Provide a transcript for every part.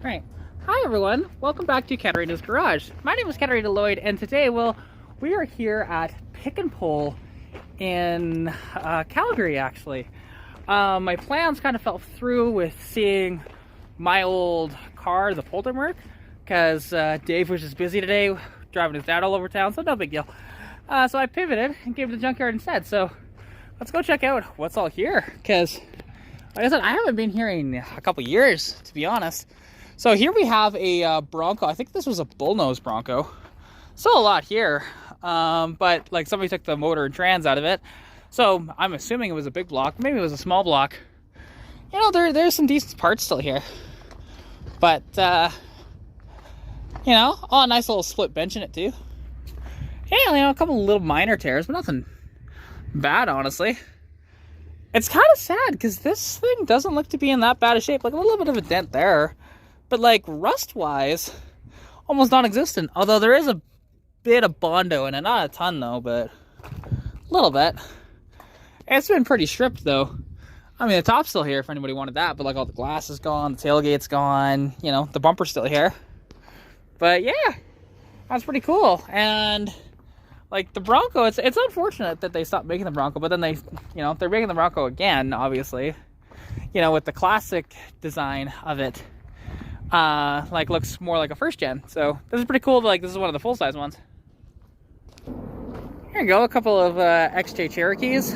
Alright, hi everyone, welcome back to Katarina's Garage. My name is Katarina Lloyd, and today, we are here at Pick and Pull in Calgary, actually. My plans kind of fell through with seeing my old car, the Thunderbird, because Dave was just busy today, driving his dad all over town, so no big deal. So I pivoted and gave it to the junkyard instead, so let's go check out what's all here, because, like I said, I haven't been here in a couple years, to be honest. So here we have a Bronco. I think this was a bullnose Bronco. Still a lot here, but like somebody took the motor and trans out of it. So I'm assuming it was a big block. Maybe it was a small block. You know, there's some decent parts still here. But, you know, oh, a nice little split bench in it too. Yeah, you know, a couple little minor tears, but nothing bad, honestly. It's kind of sad because this thing doesn't look to be in that bad a shape. Like a little bit of a dent there. But like rust-wise, almost non-existent. Although there is a bit of Bondo in it. Not a ton though, but a little bit. It's been pretty stripped though. I mean, the top's still here if anybody wanted that. But like all the glass is gone, the tailgate's gone. You know, the bumper's still here. But yeah, that's pretty cool. And like the Bronco, it's unfortunate that they stopped making the Bronco. But then they, you know, they're making the Bronco again, obviously. You know, with the classic design of it. Like looks more like a first gen. So this is pretty cool. Like this is one of the full size ones. Here you go, a couple of XJ Cherokees.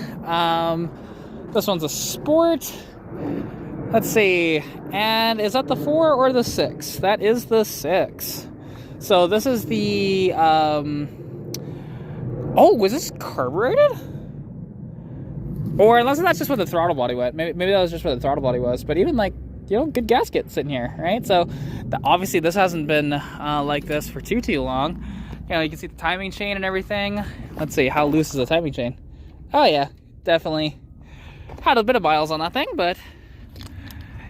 This one's a sport. Let's see. And is that the 4 or the 6? That is the 6. So this is the oh, was this carbureted? Or unless that's just where the throttle body went. Maybe that was just where the throttle body was. But even like, you know, good gasket sitting here, right? So obviously this hasn't been like this for too long. You know, you can see the timing chain and everything. Let's see, how loose is the timing chain? Oh yeah, definitely had a bit of miles on that thing, but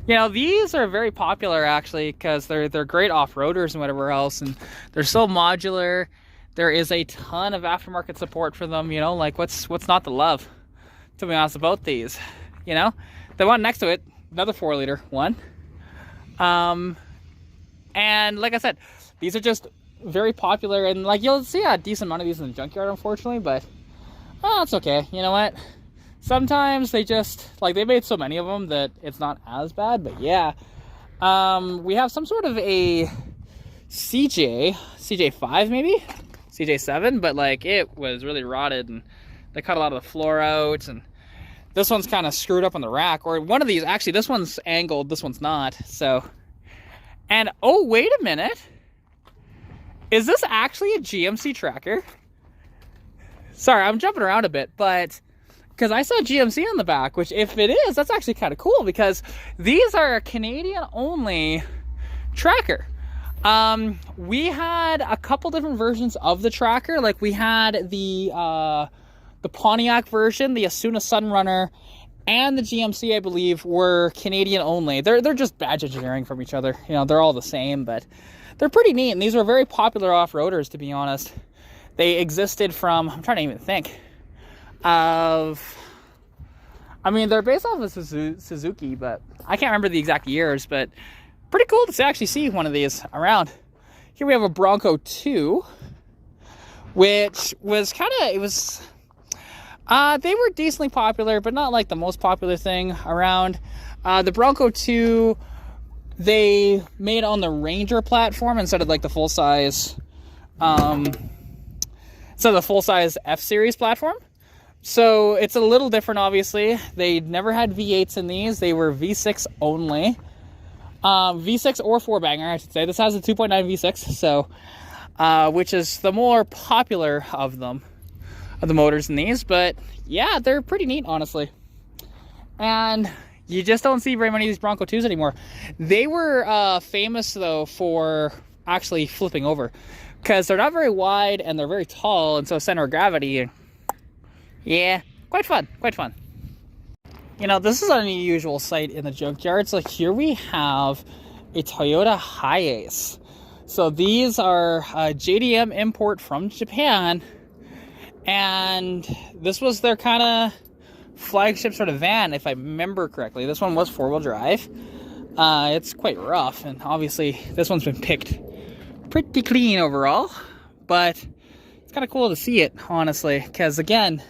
you know, these are very popular actually because they're great off-roaders and whatever else, and they're so modular. There is a ton of aftermarket support for them, you know, like what's not to love, to be honest, about these. You know, the one next to it, another 4-liter one. And like I said, these are just very popular, and like you'll see a decent amount of these in the junkyard, unfortunately, but oh, it's okay. You know what? Sometimes they just, like, they made so many of them that it's not as bad, but yeah. We have some sort of a CJ5 maybe? CJ7, but like it was really rotted and they cut a lot of the floor out, and this one's kind of screwed up on the rack. Or one of these, actually, this one's angled, this one's not. So, and oh, wait a minute. Is this actually a GMC tracker? Sorry, I'm jumping around a bit, but because I saw GMC on the back, which if it is, that's actually kind of cool because these are a Canadian-only tracker. We had a couple different versions of the tracker. Like we had the Pontiac version, the Asuna Sunrunner, and the GMC, I believe, were Canadian only. They're just badge engineering from each other. You know, they're all the same, but they're pretty neat. And these were very popular off-roaders, to be honest. They existed from, I'm trying to even think of, I mean, they're based off of Suzuki, but I can't remember the exact years, but pretty cool to actually see one of these around. Here we have a Bronco 2, which was kind of, it was, they were decently popular, but not like the most popular thing around. The Bronco 2, they made on the Ranger platform instead of like the full-size, F-Series platform. So it's a little different, obviously. They never had V8s in these. They were V6 only. V6 or 4-banger, I should say. This has a 2.9 V6, so, which is the more popular of them. Of the motors in these, but yeah, they're pretty neat, honestly. And you just don't see very many of these Bronco 2s anymore. They were famous though for actually flipping over because they're not very wide and they're very tall, and so center of gravity, yeah, quite fun. You know, this is an unusual sight in the junkyard. So here we have a Toyota Hiace. So these are a JDM import from Japan. And this was their kind of flagship sort of van, if I remember correctly. This one was 4-wheel drive. It's quite rough, and obviously this one's been picked pretty clean overall, but it's kind of cool to see it, honestly, because again,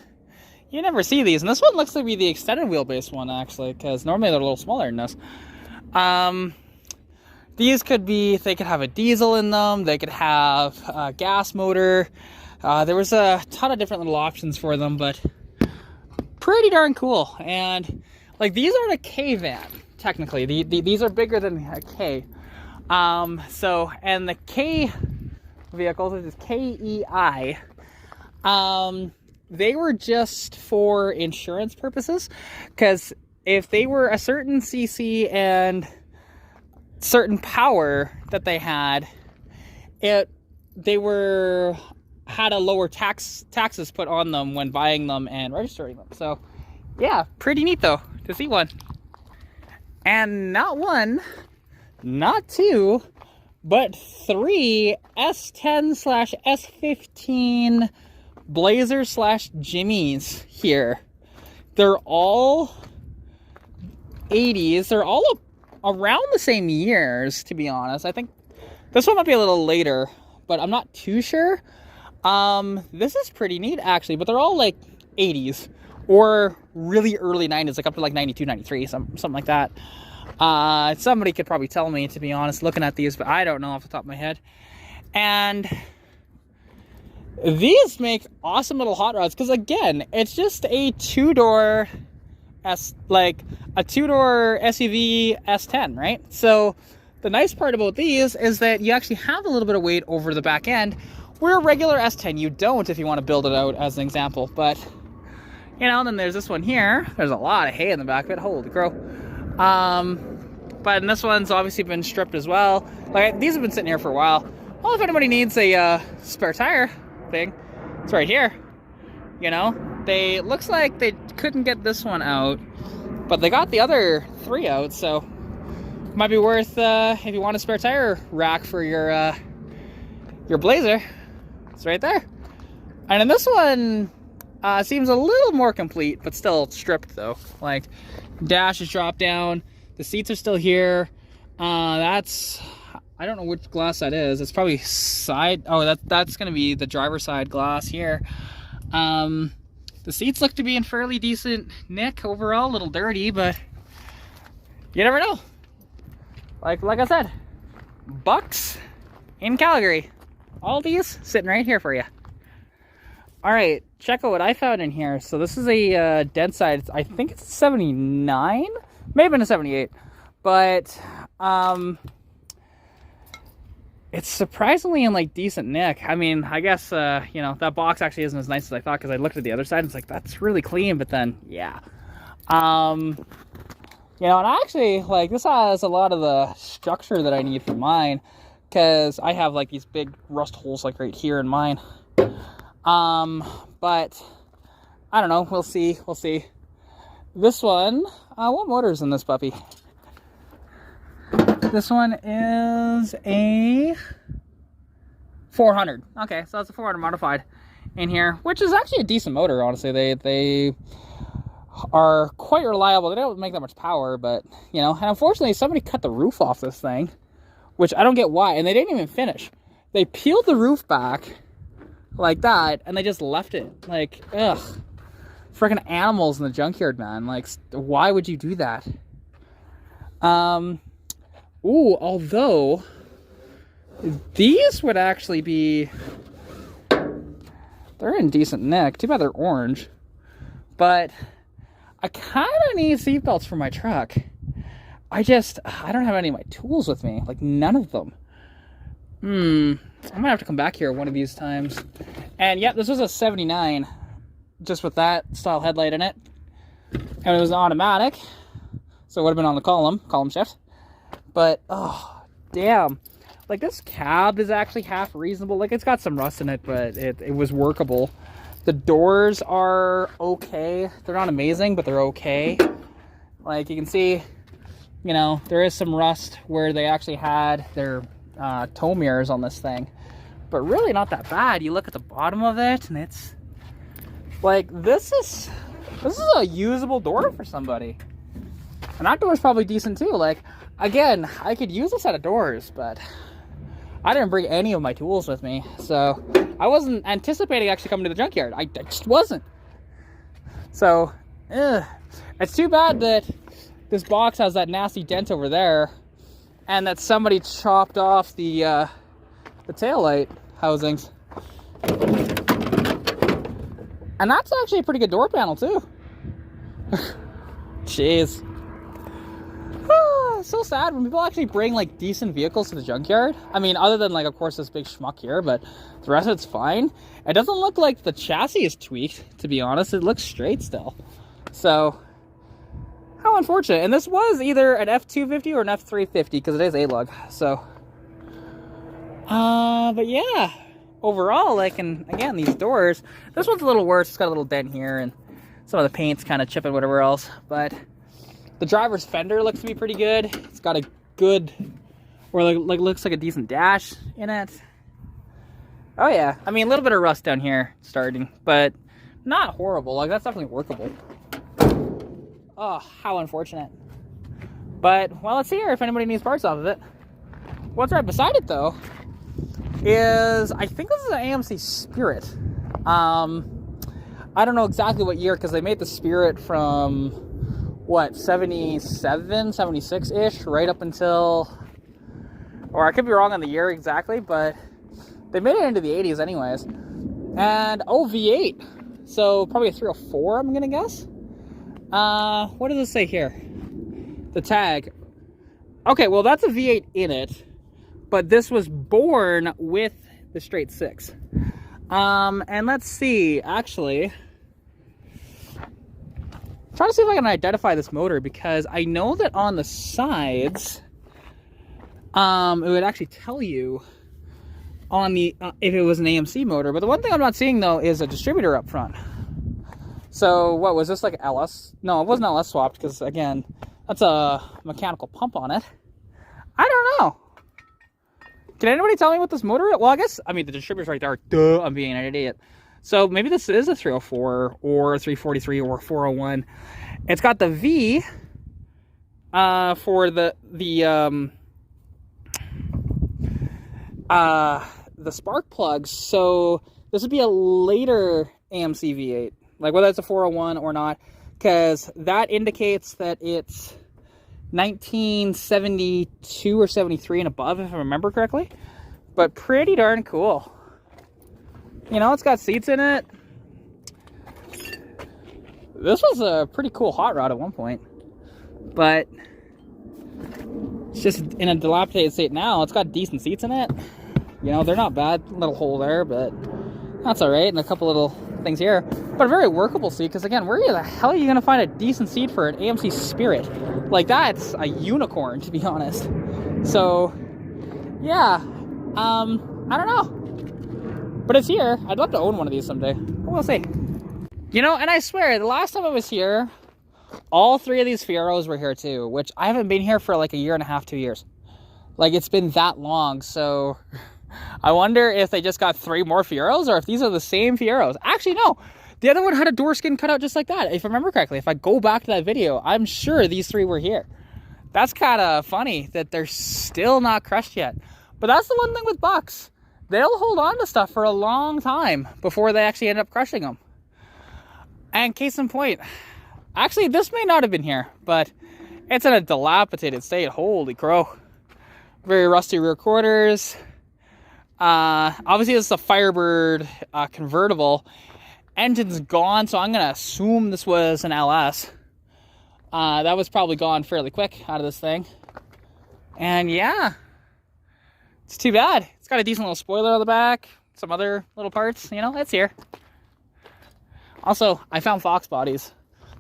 you never see these, and this one looks to be the extended wheelbase one, actually, because normally they're a little smaller than this. These could be, they could have a diesel in them, they could have a gas motor. There was a ton of different little options for them, but pretty darn cool. And like, these aren't a K van, technically. These are bigger than a K. So, and the K vehicles, which is KEI, they were just for insurance purposes, because if they were a certain CC and certain power that they had, they had a lower taxes put on them when buying them and registering them. So yeah, pretty neat though to see one. And not one, not two, but 3 S10/S15 Blazer/Jimmies here. They're all 80s. They're all around the same years, to be honest. I think this one might be a little later, but I'm not too sure. This is pretty neat, actually, but they're all like 80s or really early 90s, like up to like 92, 93, something like that. Somebody could probably tell me, to be honest, looking at these, but I don't know off the top of my head. And these make awesome little hot rods, because again, it's just a two-door SUV S10, right? So the nice part about these is that you actually have a little bit of weight over the back end, where a regular S10 you don't, if you want to build it out as an example. But you know, then there's this one here. There's a lot of hay in the back of it. Holy crow. But this one's obviously been stripped as well. Like, these have been sitting here for a while. Well, if anybody needs a spare tire thing, it's right here. You know, looks like they couldn't get this one out, but they got the other 3 out, so might be worth, if you want a spare tire rack for your Blazer. It's right there. And then this one seems a little more complete, but still stripped though. Like, dash is dropped down, the seats are still here. That's, I don't know which glass that is. It's probably side. Oh, that's gonna be the driver's side glass here. The seats look to be in fairly decent nick overall, a little dirty, but you never know. Like I said, bucks in Calgary. All these sitting right here for you. All right, check out what I found in here. So this is a dent side. I think it's a 79, may have been a 78, but it's surprisingly in like decent nick. I mean, I guess you know, that box actually isn't as nice as I thought, because I looked at the other side and it's like, that's really clean. But then yeah, you know, and actually, like, this has a lot of the structure that I need for mine, because I have like these big rust holes like right here in mine. But I don't know, we'll see. This one, what motor is in this puppy? This one is a 400. Okay, so that's a 400 modified in here, which is actually a decent motor, honestly. They are quite reliable. They don't make that much power, but you know, and unfortunately somebody cut the roof off this thing, which I don't get why, and they didn't even finish. They peeled the roof back like that, and they just left it. Like, ugh. Freaking animals in the junkyard, man. Like, why would you do that? Ooh, although these would actually be, they're in decent nick. Too bad they're orange. But I kind of need seatbelts for my truck. I don't have any of my tools with me. Like, none of them. I might have to come back here one of these times. And yep, this was a 79, just with that style headlight in it. And it was automatic, so it would have been on the column shift. But, oh, damn. Like, this cab is actually half reasonable. Like, it's got some rust in it, but it was workable. The doors are okay. They're not amazing, but they're okay. Like, you can see, you know, there is some rust where they actually had their tow mirrors on this thing. But really not that bad. You look at the bottom of it, and it's like, this is a usable door for somebody. And that door is probably decent too. Like, Again, I could use a set of doors, but I didn't bring any of my tools with me, so I wasn't anticipating actually coming to the junkyard. I just wasn't. So, it's too bad that this box has that nasty dent over there, and that somebody chopped off the taillight housings. And that's actually a pretty good door panel too. Jeez. It's so sad when people actually bring like decent vehicles to the junkyard. I mean, other than like, of course, this big schmuck here, but the rest of it's fine. It doesn't look like the chassis is tweaked, to be honest. It looks straight still. So, how unfortunate. And this was either an F250 or an F350 because it is A-lug. So, but yeah, overall, like, and again, these doors, this one's a little worse. It's got a little dent here and some of the paint's kind of chipping, whatever else. But the driver's fender looks to be pretty good. It's got a good, or like looks like a decent dash in it. Oh yeah, I mean, a little bit of rust down here starting, but not horrible. Like, that's definitely workable. Oh, how unfortunate. But, well, let's see here if anybody needs parts off of it. What's right beside it, though, is, I think this is an AMC Spirit. I don't know exactly what year, because they made the Spirit from, what, 77, 76-ish, right up until, or I could be wrong on the year exactly, but they made it into the 80s anyways. And, oh, V8. So, probably a 304, I'm going to guess. What does it say here? The tag. Okay, well, that's a V8 in it, but this was born with the straight six. And let's see, actually, trying to see if I can identify this motor, because I know that on the sides, it would actually tell you on the, if it was an AMC motor. But the one thing I'm not seeing, though, is a distributor up front. So, what, was this like LS? No, it wasn't LS swapped, because, again, that's a mechanical pump on it. I don't know. Can anybody tell me what this motor is? Well, I guess, I mean, the distributor's right there. Duh, I'm being an idiot. So, maybe this is a 304, or a 343, or a 401. It's got the V for the spark plugs. So, this would be a later AMC V8. Like, whether it's a 401 or not, because that indicates that it's 1972 or 73 and above, if I remember correctly. But pretty darn cool. You know, it's got seats in it. This was a pretty cool hot rod at one point, but it's just in a dilapidated state now. It's got decent seats in it. You know, they're not bad. Little hole there, but that's all right. And a couple little things here, but a very workable seat, because again, where the hell are you gonna find a decent seat for an AMC Spirit? Like, that's a unicorn, to be honest. So yeah, I don't know, but it's here. I'd love to own one of these someday. We'll see. You know, and I swear, the last time I was here, all three of these Fieros were here too, which I haven't been here for like a year and a half, 2 years. Like, it's been that long. So I wonder if they just got 3 more Fieros, or if these are the same Fieros. Actually, no. The other one had a door skin cut out just like that. If I remember correctly, if I go back to that video, I'm sure these 3 were here. That's kind of funny that they're still not crushed yet. But that's the one thing with Bucks. They'll hold on to stuff for a long time before they actually end up crushing them. And case in point, actually, this may not have been here, but it's in a dilapidated state. Holy crow. Very rusty rear quarters. Obviously this is a Firebird convertible. Engine's gone, so I'm gonna assume this was an LS. That was probably gone fairly quick out of this thing. And yeah, it's too bad. It's got a decent little spoiler on the back, some other little parts, you know, it's here. Also, I found Fox bodies.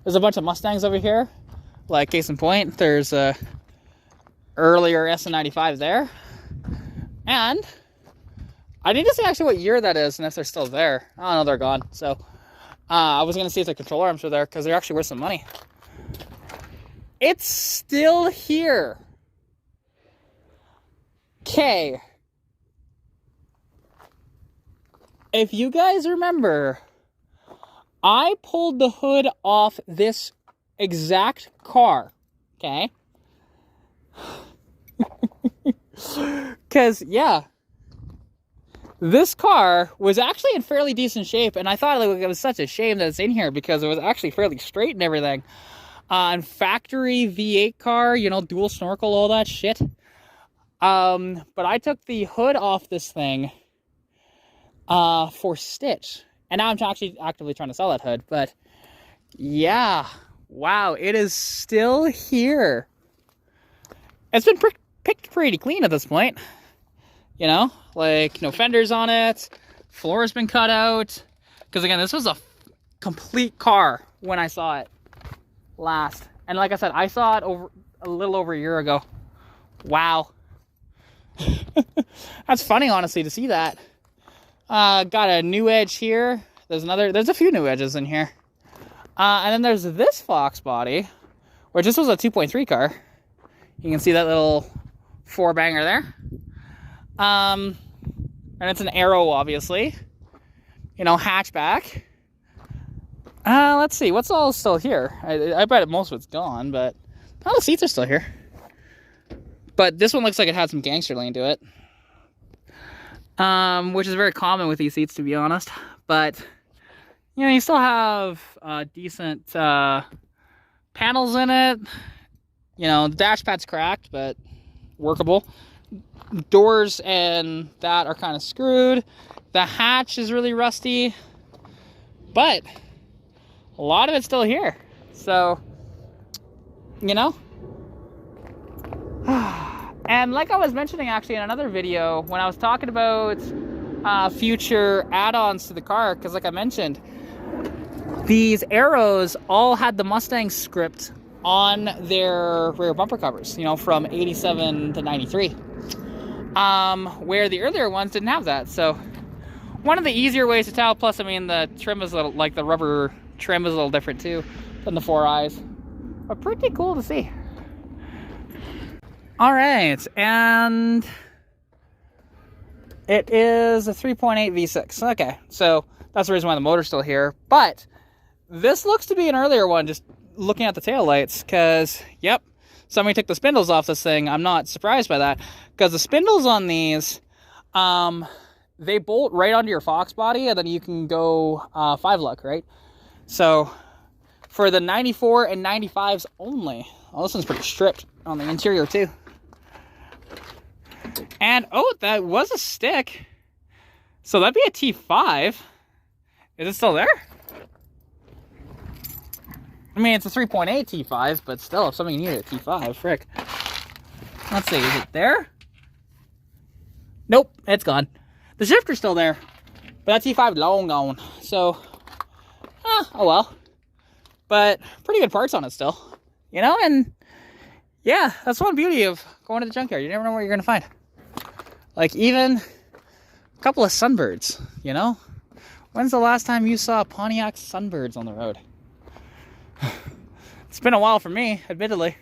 There's a bunch of Mustangs over here. Like, case in point, there's a earlier SN95 there. And I need to see actually what year that is and if they're still there. I don't know, they're gone. So, I was going to see if the control arms were there, because they're actually worth some money. It's still here. Okay. If you guys remember, I pulled the hood off this exact car. Okay. Because, yeah, this car was actually in fairly decent shape, and I thought it was such a shame that it's in here because it was actually fairly straight and everything. And factory V8 car, you know, dual snorkel, all that shit. But I took the hood off this thing for stitch, and now I'm actually actively trying to sell that hood. But yeah, wow, it is still here. It's been picked pretty clean at this point, you know, like no fenders on it, floor's been cut out, because again, this was a complete car when I saw it last. And like I said, I saw it a little over a year ago. Wow. That's funny, honestly, to see that. Got a new edge here. There's a few new edges in here. And then there's this Fox body, which this was a 2.3 car. You can see that little 4-banger there. And it's an Aero, obviously. You know, hatchback. Let's see, what's all still here? I bet most of it's gone, but all the seats are still here. But this one looks like it had some gangster lane to it. Which is very common with these seats, to be honest. But, you know, you still have decent panels in it. You know, the dash pad's cracked, but workable. Doors and that are kind of screwed. The hatch is really rusty. But a lot of it's still here. So, you know. And like I was mentioning actually in another video when I was talking about future add-ons to the car, because like I mentioned, these Aeros all had the Mustang script on their rear bumper covers, you know, from 87 to 93. Where the earlier ones didn't have that. So one of the easier ways to tell, plus I mean the trim is a little, like the rubber trim is a little different too than the 4I's. But pretty cool to see. All right, and it is a 3.8 V6. Okay, so that's the reason why the motor's still here. But this looks to be an earlier one, just looking at the taillights, because, yep, somebody took the spindles off this thing. I'm not surprised by that, because the spindles on these, they bolt right onto your Fox body, and then you can go 5-luck, right? So for the 94 and 95s only. Oh, this one's pretty stripped on the interior too. And, oh, that was a stick. So that'd be a T5. Is it still there? I mean, it's a 3.8 T5, but still, if somebody needed a T5, frick. Let's see, is it there? Nope, it's gone. The shifter's still there, but that T5 is long gone. So, oh well. But pretty good parts on it still, you know? And yeah, that's one beauty of going to the junkyard. You never know what you're going to find. Like even a couple of Sunbirds, you know? When's the last time you saw Pontiac Sunbirds on the road? It's been a while for me, admittedly.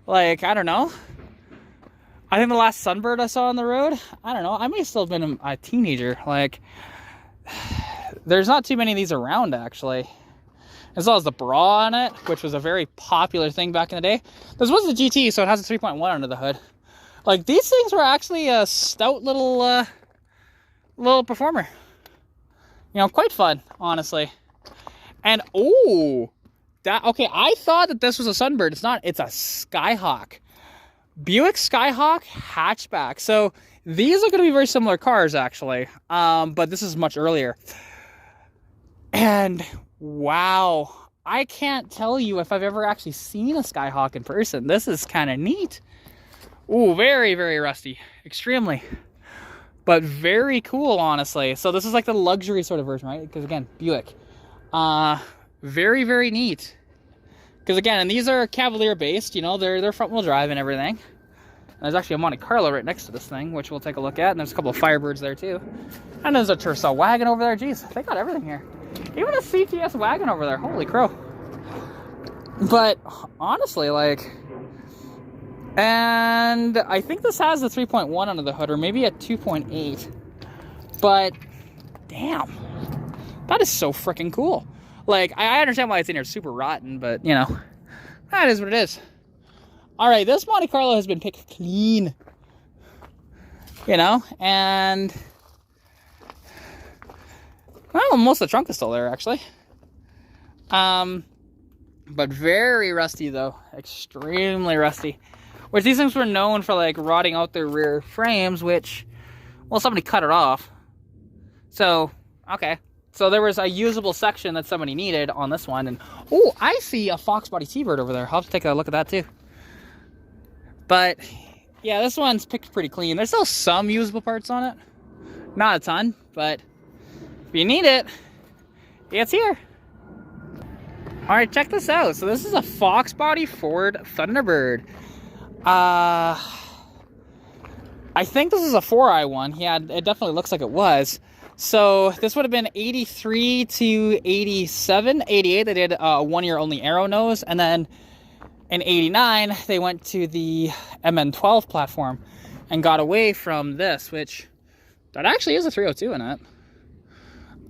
Like, I don't know. I think the last Sunbird I saw on the road, I don't know. I may have still been a teenager. Like, there's not too many of these around, actually. As well as the bra on it, which was a very popular thing back in the day. This was the GT, so it has a 3.1 under the hood. Like, these things were actually a stout little performer. You know, quite fun, honestly. And, oh, okay, I thought that this was a Sunbird. It's not. It's a Skyhawk. Buick Skyhawk hatchback. So these are going to be very similar cars, actually. But this is much earlier. And wow, I can't tell you if I've ever actually seen a Skyhawk in person. This is kind of neat. Ooh, very, very rusty. Extremely. But very cool, honestly. So this is like the luxury sort of version, right? Because again, Buick. Very, very neat. Because again, and these are Cavalier based, you know, they're front wheel drive and everything. And there's actually a Monte Carlo right next to this thing, which we'll take a look at. And there's a couple of Firebirds there too. And there's a Tercel wagon over there. Jeez, they got everything here. Even a CTS wagon over there. Holy crow. But honestly, like, and I think this has the 3.1 under the hood, or maybe a 2.8. But damn, that is so freaking cool. Like, I understand why it's in here super rotten, but you know, that is what it is. all right, this Monte Carlo has been picked clean, you know, and well, most of the trunk is still there, actually. But very rusty, though. Extremely rusty. Which these things were known for, like, rotting out their rear frames, which, well, somebody cut it off. So, okay. So there was a usable section that somebody needed on this one. And, oh, I see a Fox body T-Bird over there. I'll have to take a look at that, too. But, yeah, this one's picked pretty clean. There's still some usable parts on it. Not a ton, but if you need it, it's here. All right, check this out. So this is a Fox body Ford Thunderbird. I think this is a 4i one. Yeah, it definitely looks like it was. So this would have been 83 to 87, 88. They did a 1 year only aero nose, and then in 89 they went to the MN12 platform and got away from this, which that actually is a 302 in it.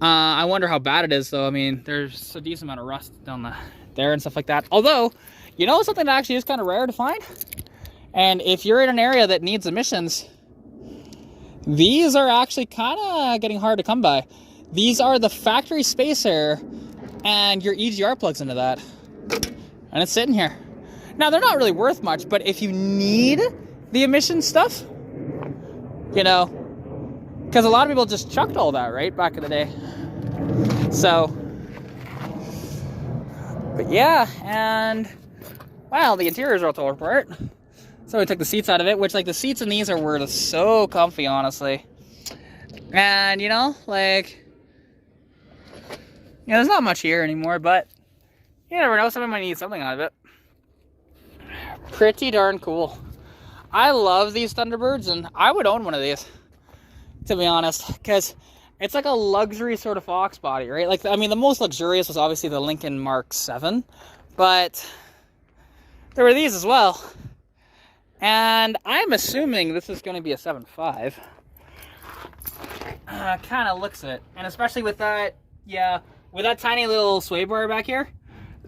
I wonder how bad it is, though. I mean, there's a decent amount of rust down there and stuff like that. Although, you know, something that actually is kind of rare to find, and if you're in an area that needs emissions, these are actually kind of getting hard to come by. These are the factory space air, and your EGR plugs into that, and it's sitting here. Now, they're not really worth much, but if you need the emission stuff, you know, because a lot of people just chucked all that, right, back in the day. So, but yeah, and, well, the interiors are all torn apart. So we took the seats out of it, which, like, the seats in these were so comfy, honestly. And, you know, like, there's not much here anymore, but you never know, somebody might need something out of it. Pretty darn cool. I love these Thunderbirds, and I would own one of these, to be honest, because it's like a luxury sort of Fox body, right? Like, I mean, the most luxurious was obviously the Lincoln Mark 7, but there were these as well. And I'm assuming this is going to be a 7.5. Kind of looks it. And especially with that, yeah, with that tiny little sway bar back here,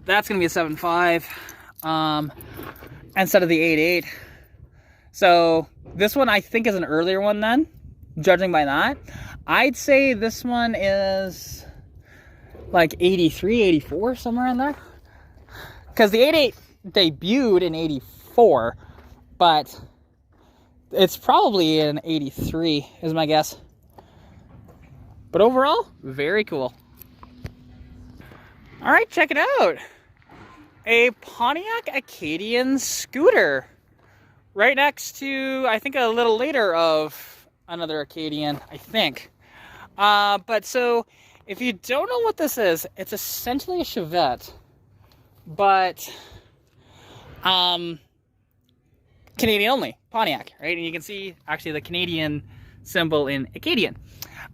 that's going to be a 7.5 instead of the 8.8. So this one I think is an earlier one then, judging by that. I'd say this one is like 83, 84, somewhere in there. Because the 8.8 debuted in 84, but it's probably an 83 is my guess. But overall, very cool. All right, check it out. A Pontiac Acadian scooter. Right next to, I think, a little later of another Acadian, I think. But so, if you don't know what this is, it's essentially a Chevette, but Canadian only, Pontiac, right? And you can see actually the Canadian symbol in Acadian.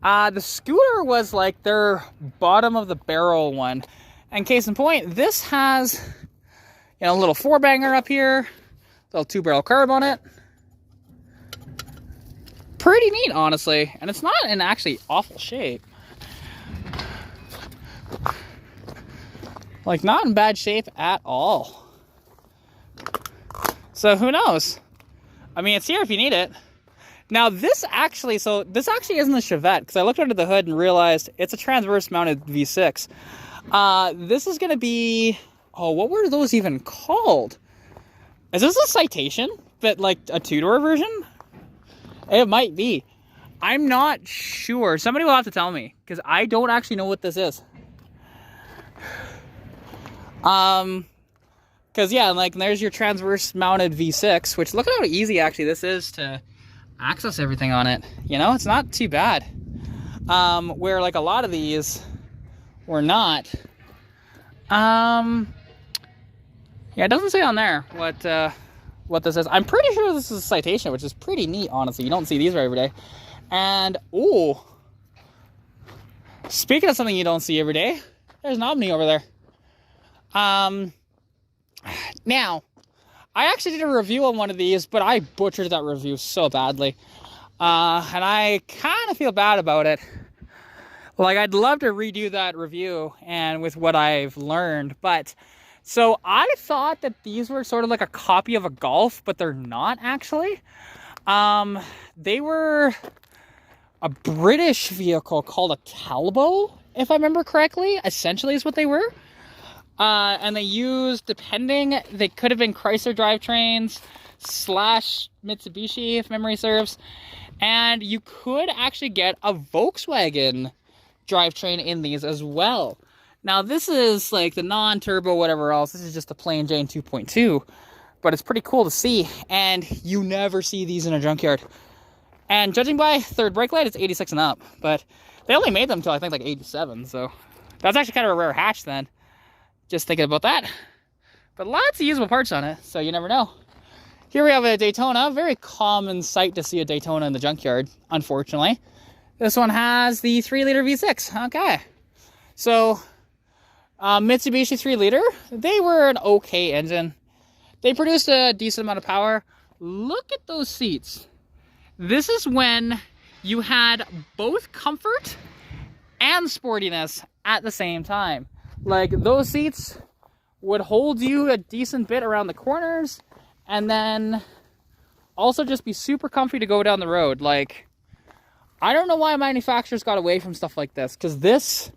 The scooter was like their bottom of the barrel one. And case in point, this has, you know, a little 4-banger up here, little 2-barrel carb on it. Pretty neat, honestly, and it's not in actually awful shape. Like, not in bad shape at all. So who knows? I mean, it's here if you need it. Now this actually, this actually isn't a Chevette, because I looked under the hood and realized it's a transverse mounted V6. This is gonna be, oh, what were those even called? Is this a Citation, but like a 2-door version? It might be. I'm not sure. Somebody will have to tell me, because I don't actually know what this is. Because yeah, like, there's your transverse mounted V6, which look at how easy actually this is to access everything on it. You know, it's not too bad. Where like a lot of these were not. Yeah, it doesn't say on there what this is. I'm pretty sure this is a Citation, which is pretty neat, honestly. You don't see these every day. And, ooh, speaking of something you don't see every day, there's an Omni over there. Now, I actually did a review on one of these, but I butchered that review so badly. And I kind of feel bad about it. Like, I'd love to redo that review and with what I've learned, but So I thought that these were sort of like a copy of a Golf, but they're not actually. They were a British vehicle called a Talbot, if I remember correctly, essentially is what they were. And they used, depending, they could have been Chrysler drivetrains / Mitsubishi, if memory serves. And you could actually get a Volkswagen drivetrain in these as well. Now, this is like the non-turbo, whatever else. This is just the plain Jane 2.2. But it's pretty cool to see. And you never see these in a junkyard. And judging by third brake light, it's 86 and up. But they only made them until I think like 87. So that's actually kind of a rare hatch then. Just thinking about that. But lots of usable parts on it. So you never know. Here we have a Daytona. Very common sight to see a Daytona in the junkyard, unfortunately. This one has the 3-liter V6. Okay. So Mitsubishi 3-liter, they were an okay engine. They produced a decent amount of power. Look at those seats. This is when you had both comfort and sportiness at the same time. Like, those seats would hold you a decent bit around the corners and then also just be super comfy to go down the road. Like, I don't know why manufacturers got away from stuff like this, because this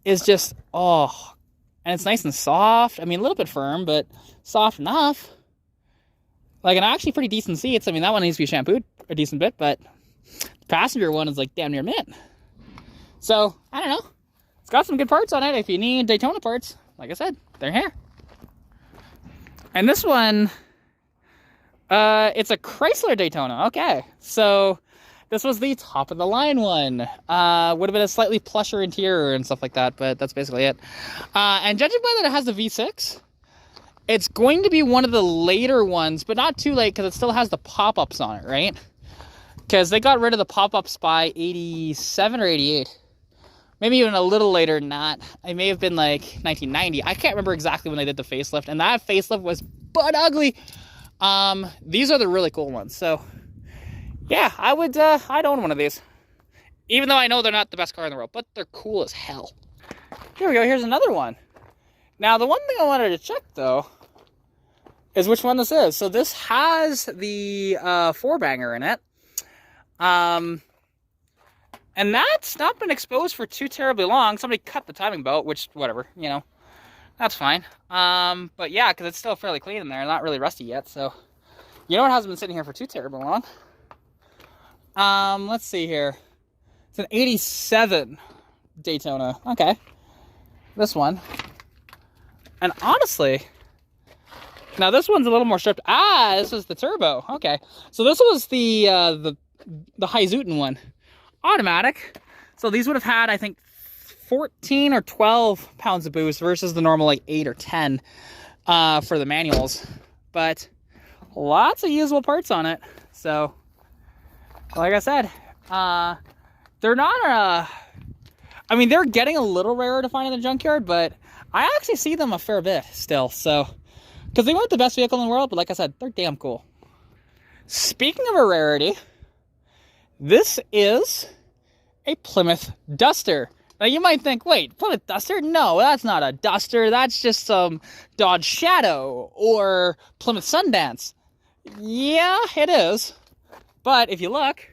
is just, oh, and it's nice and soft. I mean, a little bit firm, but soft enough. Like, and actually pretty decent seats. I mean, that one needs to be shampooed a decent bit, but the passenger one is like damn near mint. So, I don't know. It's got some good parts on it. If you need Daytona parts, like I said, they're here. And this one, it's a Chrysler Daytona. Okay, so this was the top of the line one. Would have been a slightly plusher interior and stuff like that, but that's basically it. And judging by that it has the V6, it's going to be one of the later ones, but not too late because it still has the pop-ups on it, right? Because they got rid of the pop-ups by 87 or 88. Maybe even a little later than that. It may have been like 1990. I can't remember exactly when they did the facelift, and that facelift was butt ugly. These are the really cool ones. So, yeah, I'd own one of these. Even though I know they're not the best car in the world, but they're cool as hell. Here we go. Here's another one. Now, the one thing I wanted to check, though, is which one this is. So this has the 4-banger in it. And that's not been exposed for too terribly long. Somebody cut the timing belt, which, whatever, you know, that's fine. But yeah, because it's still fairly clean in there, not really rusty yet. So, you know, it hasn't been sitting here for too terribly long. Let's see here. It's an 87 Daytona. Okay. This one. And honestly, now this one's a little more stripped. Ah, this was the turbo. Okay. So this was the Hiace one. Automatic. So these would have had, I think, 14 or 12 pounds of boost versus the normal like 8 or 10 for the manuals. But lots of usable parts on it. So, like I said, they're not I mean, they're getting a little rarer to find in the junkyard, but I actually see them a fair bit still. So, because they weren't the best vehicle in the world, but like I said, they're damn cool. Speaking of a rarity, this is a Plymouth Duster. Now you might think, wait, Plymouth Duster? No, that's not a Duster. That's just some Dodge Shadow or Plymouth Sundance. Yeah, it is. But if you look,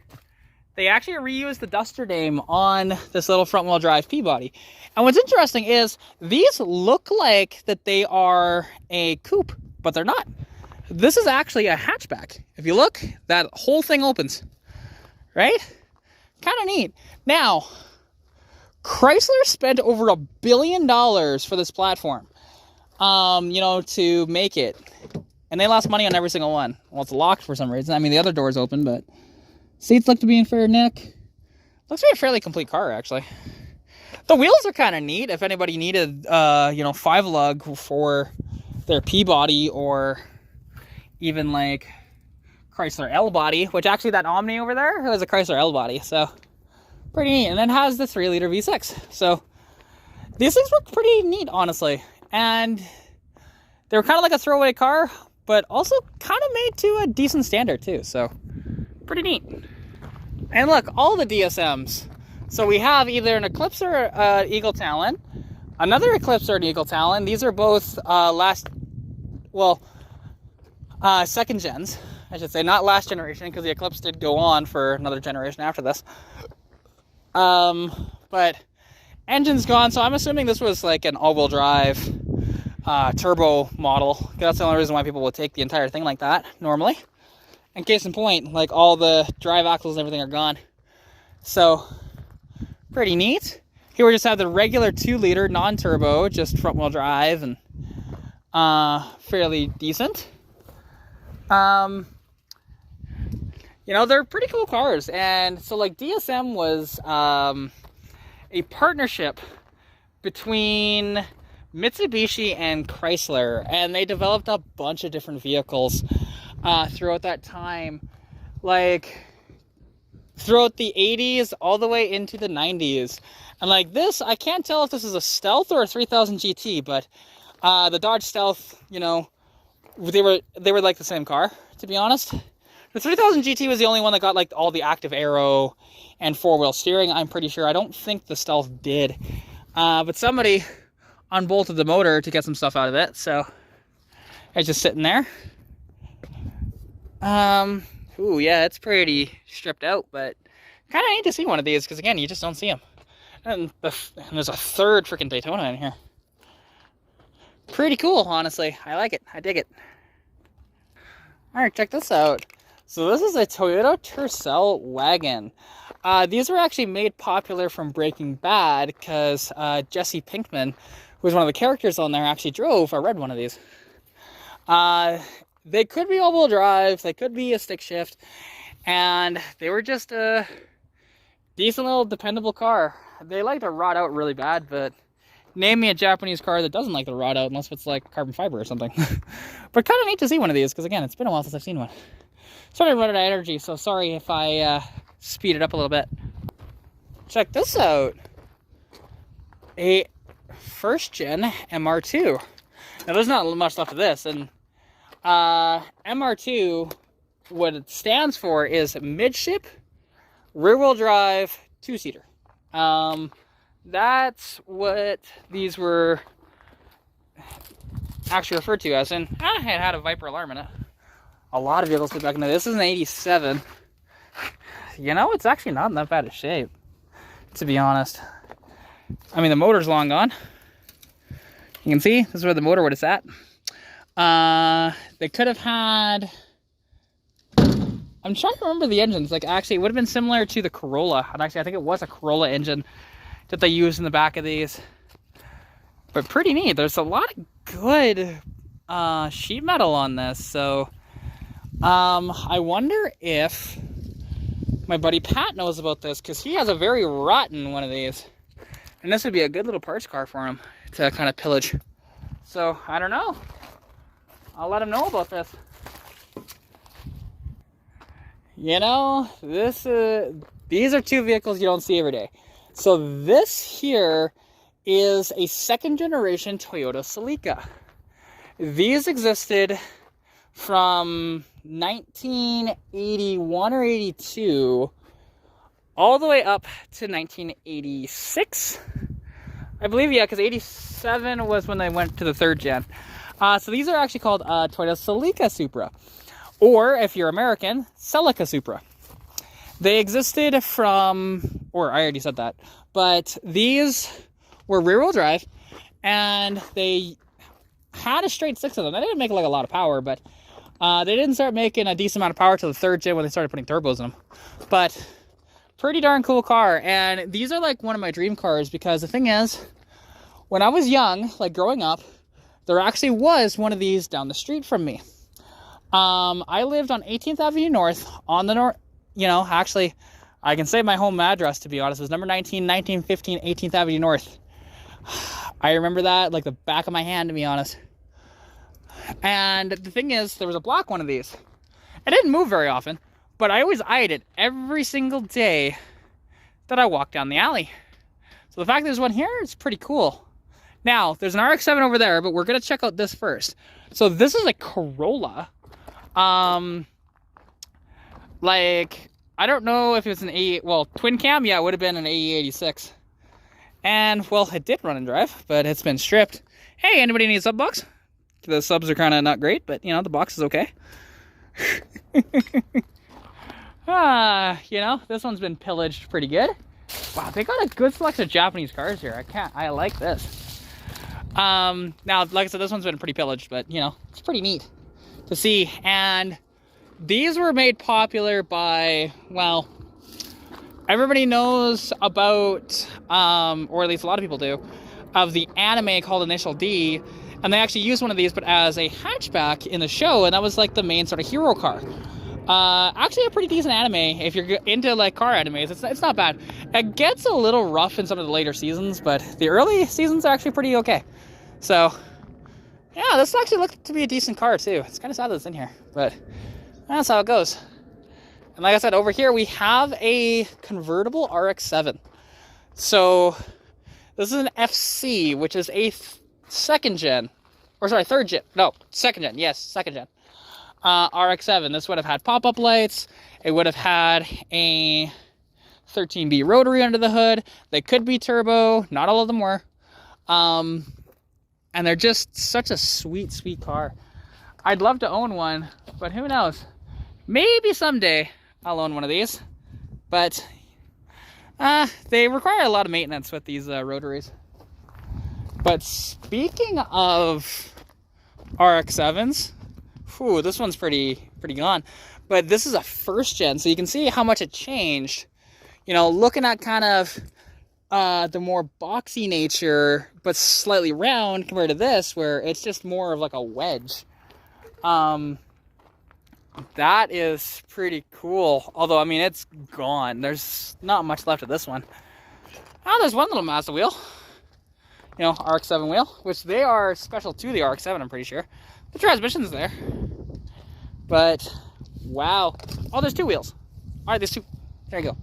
they actually reused the Duster name on this little front-wheel drive Peabody. And what's interesting is these look like that they are a coupe, but they're not. This is actually a hatchback. If you look, that whole thing opens. Right? Kind of neat. Now, Chrysler spent over $1 billion for this platform, you know, to make it. And they lost money on every single one. Well, it's locked for some reason. I mean, the other door's open, but seats look to be in fair nick. Looks like a fairly complete car, actually. The wheels are kind of neat. If anybody needed, you know, 5-lug for their Peabody or even like Chrysler L-body, which actually that Omni over there was a Chrysler L-body, so pretty neat. And then has the 3-liter V6. So these things were pretty neat, honestly. And they were kind of like a throwaway car, but also kind of made to a decent standard too. So pretty neat. And look, all the DSMs. So we have either an Eclipse or Eagle Talon. Another Eclipse or an Eagle Talon. These are both second gens, I should say, not last generation, because the Eclipse did go on for another generation after this. But engine's gone, so I'm assuming this was like an all-wheel drive turbo model. That's the only reason why people would take the entire thing like that normally. And case in point, like all the drive axles and everything are gone. So pretty neat. Here we just have the regular 2-liter non-turbo, just front-wheel drive, and fairly decent. You know, they're pretty cool cars. And so like DSM was a partnership between Mitsubishi and Chrysler, and they developed a bunch of different vehicles throughout that time, like throughout the 80s all the way into the 90s. And like this, I can't tell if this is a Stealth or a 3000 GT, but the Dodge Stealth, you know, they were like the same car, to be honest. The 3000 GT was the only one that got like all the active aero and 4-wheel steering, I'm pretty sure. I don't think the Stealth did. But somebody unbolted the motor to get some stuff out of it, so it's just sitting there. Ooh, yeah, it's pretty stripped out, but kind of neat to see one of these, because again, you just don't see them. And there's a third freaking Daytona in here. Pretty cool, honestly. I like it. I dig it. Alright, check this out. So this is a Toyota Tercel wagon. These were actually made popular from Breaking Bad because Jesse Pinkman, who was one of the characters on there, actually drove or read one of these. They could be all-wheel drive, they could be a stick shift, and they were just a decent little dependable car. They like to rot out really bad, but name me a Japanese car that doesn't like to rot out unless it's like carbon fiber or something. But kind of neat to see one of these, because again, it's been a while since I've seen one. Starting to run out of energy, so sorry if I speed it up a little bit. Check this out. A first-gen MR2. Now, there's not much left of this, and MR2, what it stands for is midship, rear-wheel drive, 2-seater. That's what these were actually referred to as, and it had a Viper alarm in it. A lot of vehicles put back into this. This is an 87. You know, it's actually not in that bad of shape, to be honest. I mean, the motor's long gone. You can see, this is where the motor would have sat. They could have had... I'm trying to remember the engines. Like, actually, it would have been similar to the Corolla. And actually, I think it was a Corolla engine that they used in the back of these. But pretty neat. There's a lot of good sheet metal on this. So, I wonder if my buddy Pat knows about this, because he has a very rotten one of these. And this would be a good little parts car for him to kind of pillage. So, I don't know. I'll let him know about this. You know, these are two vehicles you don't see every day. So this here is a second-generation Toyota Celica. These existed from 1981 or 82 all the way up to 1986. I believe, yeah, because 87 was when they went to the third gen. So these are actually called Toyota Celica Supra. Or, if you're American, Celica Supra. They existed from, or I already said that, but these were rear-wheel drive, and they had a straight 6 of them. They didn't make like a lot of power, but they didn't start making a decent amount of power till the third gen when they started putting turbos in them. But pretty darn cool car, and these are like one of my dream cars, because the thing is, when I was young, like growing up, there actually was one of these down the street from me. I lived on 18th Avenue North, on the north, you know, actually, I can say my home address, to be honest. It was number 19, 1915, 18th Avenue North. I remember that like the back of my hand, to be honest. And the thing is, there was a black one of these. It didn't move very often, but I always eyed it every single day that I walked down the alley. So the fact there's one here is pretty cool. Now, there's an RX-7 over there, but we're going to check out this first. So this is a Corolla. Like, I don't know if it's an well, twin cam, yeah, it would have been an AE86. And, well, it did run and drive, but it's been stripped. Hey, anybody need a sub box? The subs are kind of not great, but, you know, the box is okay. You know, this one's been pillaged pretty good. Wow, they got a good selection of Japanese cars here. I like this. Now, like I said, this one's been pretty pillaged, but, you know, it's pretty neat to see. And these were made popular by, well, everybody knows about, or at least a lot of people do, of the anime called Initial D, and they actually used one of these, but as a hatchback in the show, and that was like the main sort of hero car. Actually a pretty decent anime if you're into like car animes. It's not bad. It gets a little rough in some of the later seasons, but the early seasons are actually pretty okay. So, yeah, this actually looked to be a decent car too. It's kind of sad that it's in here, but that's how it goes. And like I said, over here we have a convertible RX-7. So this is an FC, which is a second gen. Yes, second gen. RX-7. This would have had pop-up lights. It would have had a 13B rotary under the hood. They could be turbo. Not all of them were. And they're just such a sweet, sweet car. I'd love to own one, but who knows? Maybe someday I'll own one of these. But they require a lot of maintenance with these rotaries. But speaking of RX-7s, whew, this one's pretty gone. But this is a first gen, so you can see how much it changed. You know, looking at kind of the more boxy nature, but slightly round compared to this, where it's just more of like a wedge. That is pretty cool. Although, I mean, it's gone. There's not much left of this one. Oh, there's one little Mazda wheel. You know, RX-7 wheel, which they are special to the RX-7, I'm pretty sure. The transmission's there. But, wow. Oh, there's two wheels. All right, there's two. There you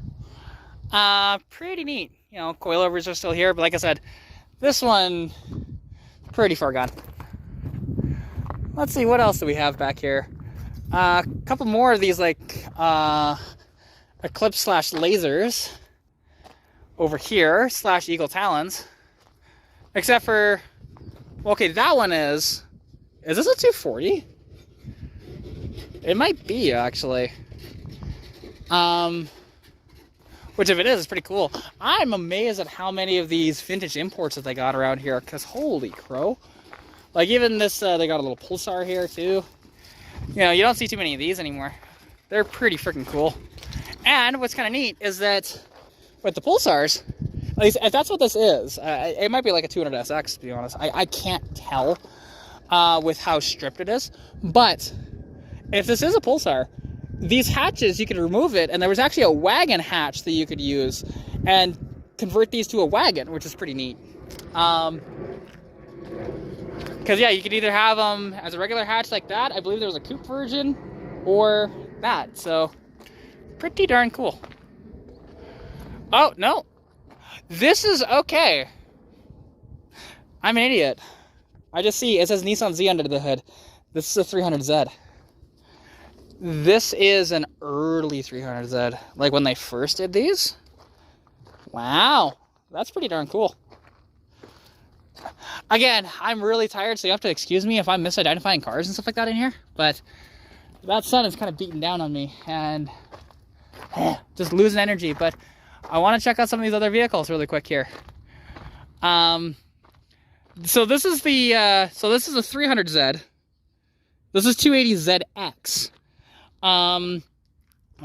go. Pretty neat. You know, coilovers are still here, but like I said, this one, pretty far gone. Let's see, what else do we have back here? A couple more of these, like, Eclipse / lasers over here, / Eagle Talons. Except for, okay, that one is this a 240? It might be, actually. Which, if it is, it's pretty cool. I'm amazed at how many of these vintage imports that they got around here, because holy crow. Like, even this, they got a little Pulsar here, too. You know, you don't see too many of these anymore. They're pretty freaking cool. And what's kind of neat is that with the Pulsars, at least if that's what this is, it might be like a 200SX, to be honest. I can't tell with how stripped it is. But if this is a Pulsar, these hatches, you could remove it, and there was actually a wagon hatch that you could use and convert these to a wagon, which is pretty neat. Because, yeah, you could either have them as a regular hatch like that. I believe there was a coupe version, or that. So, pretty darn cool. Oh, no. This is okay. I'm an idiot. I just see it says Nissan Z under the hood. This is a 300Z. This is an early 300Z. Like when they first did these. Wow. That's pretty darn cool. Again, I'm really tired, so you have to excuse me if I'm misidentifying cars and stuff like that in here. But that sun is kind of beating down on me and just losing energy. But I want to check out some of these other vehicles really quick here. So this is the a 300Z. This is 280ZX.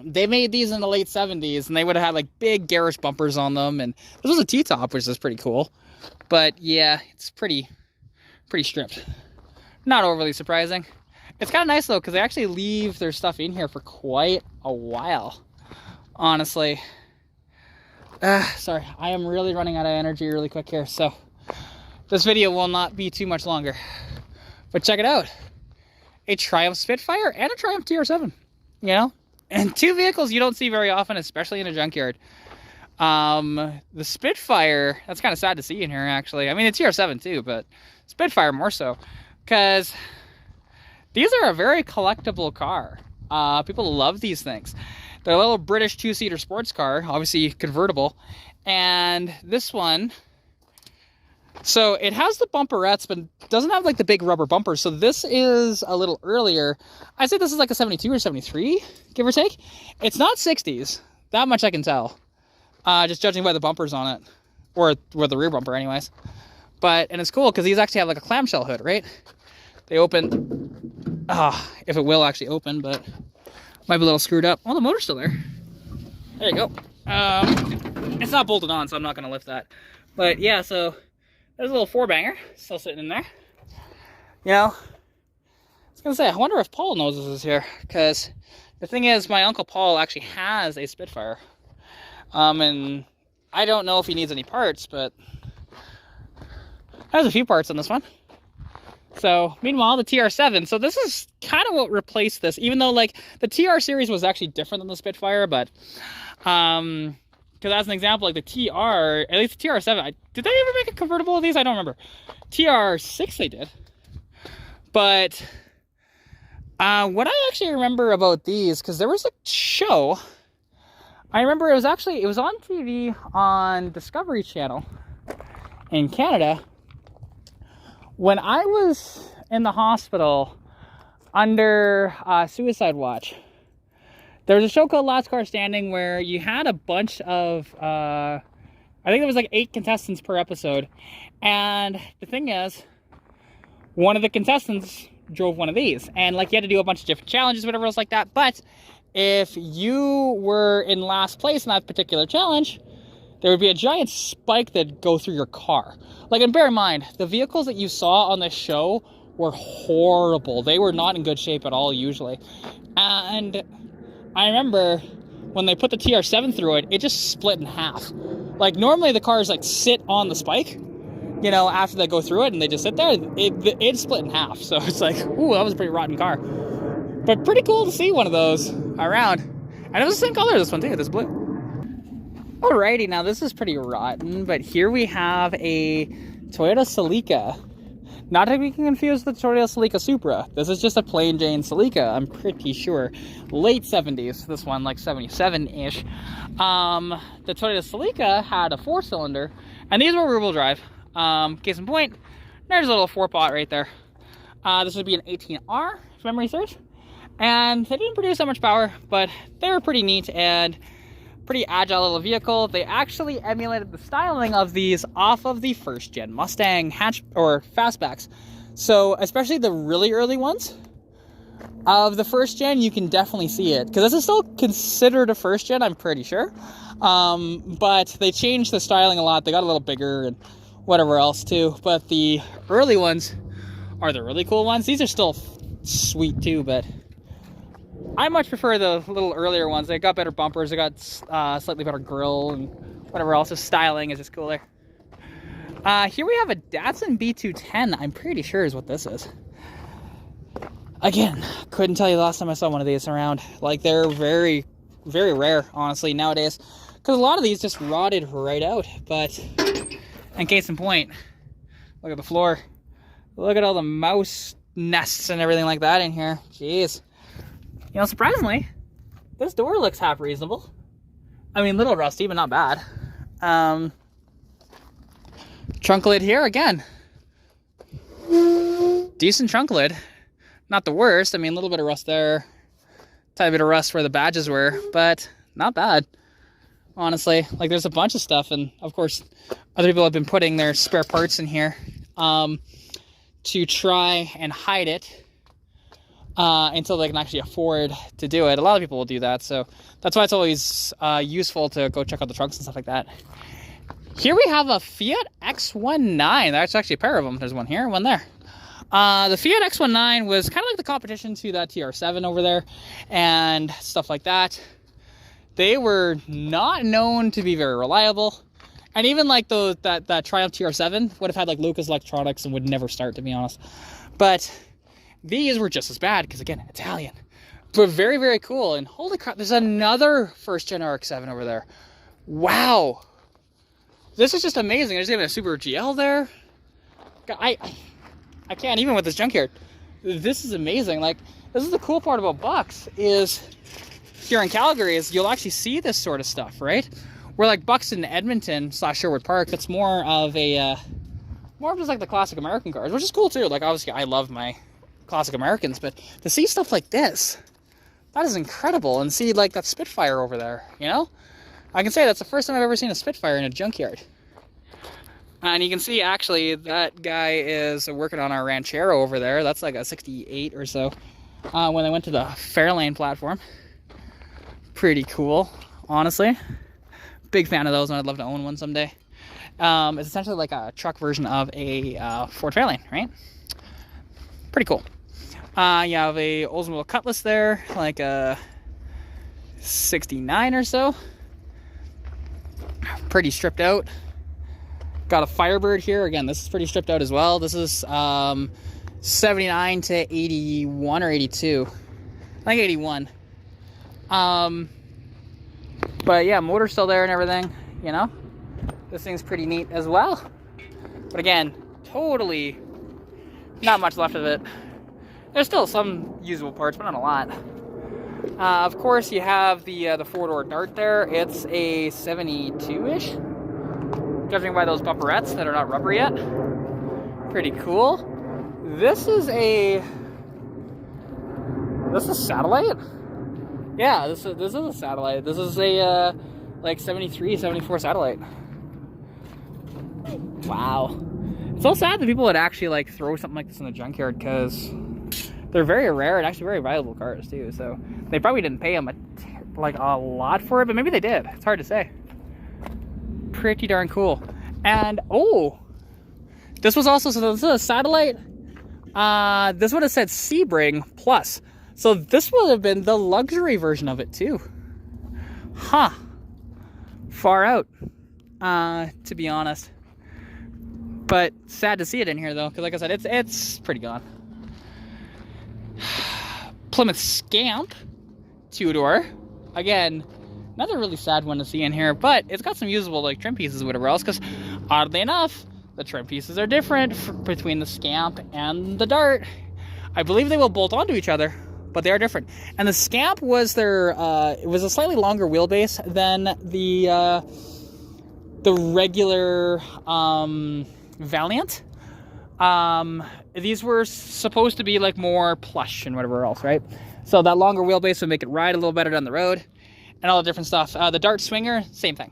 They made these in the late 70s, and they would have had like big garish bumpers on them, and this was a T-top, which is pretty cool. But yeah, it's pretty stripped. Not overly surprising. It's kind of nice though, because they actually leave their stuff in here for quite a while, honestly. Sorry, I am really running out of energy really quick here, so this video will not be too much longer. But check it out. A Triumph Spitfire and a Triumph TR7, you know? And two vehicles you don't see very often, especially in a junkyard. The Spitfire, that's kind of sad to see in here, actually. I mean, it's TR7 too, but Spitfire more so. Because these are a very collectible car. People love these things. They're a little British two-seater sports car, obviously convertible. And this one So it has the bumperettes, but doesn't have like the big rubber bumpers. So this is a little earlier. I'd say this is like a 72 or 73, give or take. It's not 60s. That much I can tell. Just judging by the bumpers on it. Or the rear bumper anyways. And it's cool because these actually have like a clamshell hood, right? They open, if it will actually open, but might be a little screwed up. Oh, the motor's still there. There you go. It's not bolted on, so I'm not going to lift that. But yeah, so there's a little 4-banger still sitting in there. You know, I was going to say, I wonder if Paul knows this is here. Because the thing is, my Uncle Paul actually has a Spitfire. And I don't know if he needs any parts, but there's a few parts on this one. So, meanwhile, the TR7. So this is kind of what replaced this, even though, like, the TR series was actually different than the Spitfire, but, because as an example, like, the TR, at least the TR7, did they ever make a convertible of these? I don't remember. TR6 they did. But, what I actually remember about these, because there was a show, I remember it was on TV on Discovery Channel in Canada, when I was in the hospital under suicide watch. There was a show called Last Car Standing where you had a bunch of, I think there was like 8 contestants per episode. And the thing is, one of the contestants drove one of these. And like you had to do a bunch of different challenges, whatever else like that. But if you were in last place in that particular challenge, there would be a giant spike that'd go through your car. Like, and bear in mind, the vehicles that you saw on this show were horrible. They were not in good shape at all, usually. And I remember when they put the TR7 through it, it just split in half. Like, normally the cars, like, sit on the spike, you know, after they go through it, and they just sit there. It split in half. So it's like, ooh, that was a pretty rotten car. But pretty cool to see one of those around. And it was the same color as this one, too, this blue. Alrighty, now this is pretty rotten, but here we have a Toyota Celica. Not to be confused with the Toyota Celica Supra. This is just a plain Jane Celica, I'm pretty sure. Late 70s, this one like 77-ish. The Toyota Celica had a 4-cylinder, and these were rear-wheel drive. Case in point, there's a little 4-pot right there. This would be an 18R, if memory serves. And they didn't produce that much power, but they were pretty neat and pretty agile little vehicle. They actually emulated the styling of these off of the first-gen Mustang hatch or fastbacks. So especially the really early ones of the first gen, you can definitely see it, because this is still considered a first gen, I'm pretty sure. But they changed the styling a lot. They got a little bigger and whatever else too. But the early ones are the really cool ones. These are still sweet too, but I much prefer the little earlier ones. They got better bumpers, they got slightly better grille and whatever else. The styling is just cooler. Here we have a Datsun B210, I'm pretty sure is what this is. Again, couldn't tell you the last time I saw one of these around. Like, they're very, very rare, honestly, nowadays. Because a lot of these just rotted right out. But, in case in point, look at the floor. Look at all the mouse nests and everything like that in here. Jeez. You know, surprisingly, this door looks half reasonable. I mean, little rusty, but not bad. Trunk lid here, again. Decent trunk lid. Not the worst. I mean, a little bit of rust there. Tiny bit of rust where the badges were, but not bad. Honestly, like, there's a bunch of stuff, and of course, other people have been putting their spare parts in here to try and hide it. Until they can actually afford to do it. A lot of people will do that, so that's why it's always useful to go check out the trunks and stuff like that. Here we have a Fiat X19. There's actually a pair of them. There's one here, one there. The Fiat X19 was kind of like the competition to that TR7 over there and stuff like that. They were not known to be very reliable. And even like that Triumph TR7 would have had like Lucas electronics and would never start, to be honest. But these were just as bad because, again, Italian. But very, very cool. And holy crap, there's another first-gen RX-7 over there. Wow. This is just amazing. There's even a Super GL there. I can't even with this junkyard. This is amazing. Like, this is the cool part about Bucks is here in Calgary is you'll actually see this sort of stuff, right? Where like Bucks in Edmonton / Sherwood Park, that's more of a more of just like the classic American cars, which is cool too. Like obviously I love my classic Americans, but to see stuff like this, that is incredible. And see like that Spitfire over there, you know? I can say that's the first time I've ever seen a Spitfire in a junkyard. And you can see actually that guy is working on our Ranchero over there. That's like a 68 or so. When I went to the Fairlane platform. Pretty cool, honestly. Big fan of those, and I'd love to own one someday. It's essentially like a truck version of a Ford Fairlane, right? Pretty cool. You have a Oldsmobile Cutlass there, like a 69 or so. Pretty stripped out. Got a Firebird here. Again, this is pretty stripped out as well. This is 79 to 81 or 82. I think 81. But yeah, motor's still there and everything, you know? This thing's pretty neat as well. But again, totally not much left of it. There's still some usable parts, but not a lot. Of course, you have the four-door Dart there. It's a 72-ish. Judging by those bumperettes that are not rubber yet. Pretty cool. This is satellite? Yeah, this is a satellite. This is a like 73, 74 satellite. Wow. It's so sad that people would actually like throw something like this in the junkyard because they're very rare and actually very valuable cars too. So they probably didn't pay them a lot for it, but maybe they did. It's hard to say. Pretty darn cool. And oh, this was also, so this is a satellite. This would have said Sebring Plus. So this would have been the luxury version of it too. Huh. Far out, to be honest. But sad to see it in here though, because like I said, it's pretty gone. Plymouth Scamp, 2-door. Again, another really sad one to see in here, but it's got some usable like trim pieces or whatever else, because oddly enough, the trim pieces are different between the Scamp and the Dart. I believe they will bolt onto each other, but they are different. And the Scamp was their, it was a slightly longer wheelbase than the regular Valiant. These were supposed to be like more plush and whatever else, right? So that longer wheelbase would make it ride a little better down the road and all the different stuff. The Dart Swinger, same thing.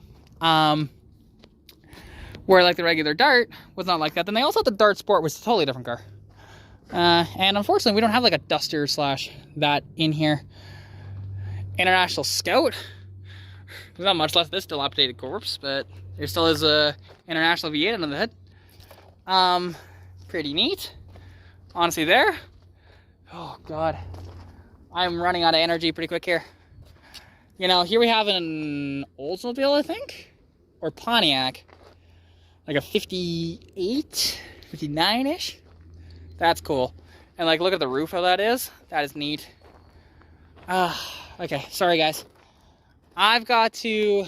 Where like the regular Dart was not like that. Then they also had the Dart Sport, which is a totally different car. And unfortunately, we don't have like a Duster slash that in here. International Scout. There's not much left of this dilapidated corpse, but there still is a International V8 under the hood. Pretty neat. Honestly there. Oh God. I'm running out of energy pretty quick here. You know, here we have an Oldsmobile, I think, or Pontiac. Like a 58, 59-ish. That's cool. And like, look at the roof, how that is. That is neat. Okay, sorry guys. I've got to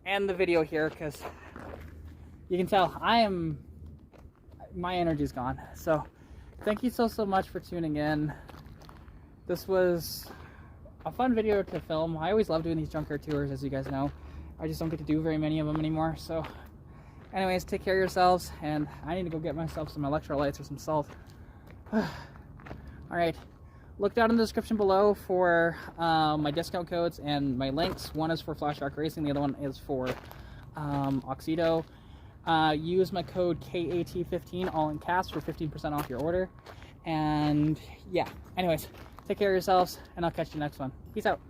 end the video here because you can tell my energy's gone. So thank you so much for tuning in. This was a fun video to film. I always love doing these junkyard tours, as you guys know. I just don't get to do very many of them anymore. So anyways, take care of yourselves, and I need to go get myself some electrolytes or some salt. Alright, look down in the description below for my discount codes and my links. One is for Flash Shark Racing, the other one is for Oxido. Use my code KAT15, all in caps, for 15% off your order. And yeah, anyways, take care of yourselves, and I'll catch you next one. Peace out.